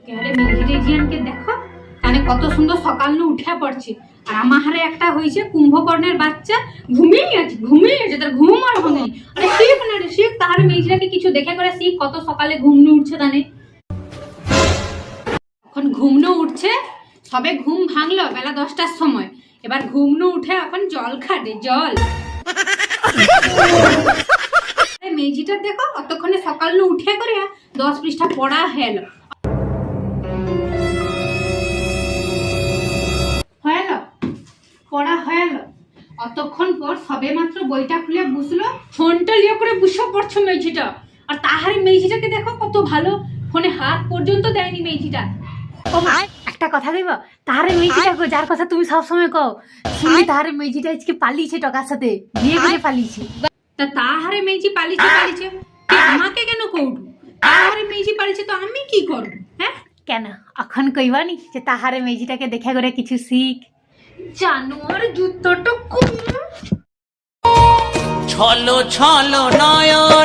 কেরে মেঘিরেজিয়ানকে দেখো কানে কত সুন্দর সকাল নু উঠে পড়ছে, আর আমার হারে একটা হয়েছে কুম্ভকর্ণের বাচ্চা ঘুমিয়ে আছে তার ঘুম আর হনে। আরে শিখ না রে শিখ, তাহার মেঘিরাকে কিছু দেখে করে শিখ কত সকালে ঘুম নু উঠছে তানে। এখন ঘুম নু উঠছে, সবে ঘুম ভাঙলো বেলা 10টার সময়, এবার ঘুম নু উঠে এখন জল খাটে জল। মেজিটা দেখো অতক্ষণে সকাল নু উঠে করে 10 পৃষ্ঠা পড়া হলো পড়া হয়ে গেল। অতক্ষণ পর সবে মাত্র বইটা খুলে বুঝলো, ফোনটা লিয়ে করে বসে পড়ছো মেঝিটা। আর তাহারে মেঝিটাকে দেখো কত ভালো, ফোনে হাত পর্যন্ত দেয়নি মেঝিটা। ও ভাই একটা কথা দিব, তাহারে মেঝিটা গো যার কথা তুমি সব সময় কও, শুনি তাহারে মেঝিটা আজকে পালিয়েছে টকার সাথে বিয়ে করে পালিয়েছে। তা তাহারে মেঝি পালিয়েছে আমাকে কেন কৌটু? তাহারে মেঝি পালিয়েছে তো আমি কি করব? হ্যাঁ কেন এখন কইবানি যে তাহারে মেঝিটাকে দেখে করে কিছু শিখ? জানোয়ার জুতোটা ছলো ছলো নয়ন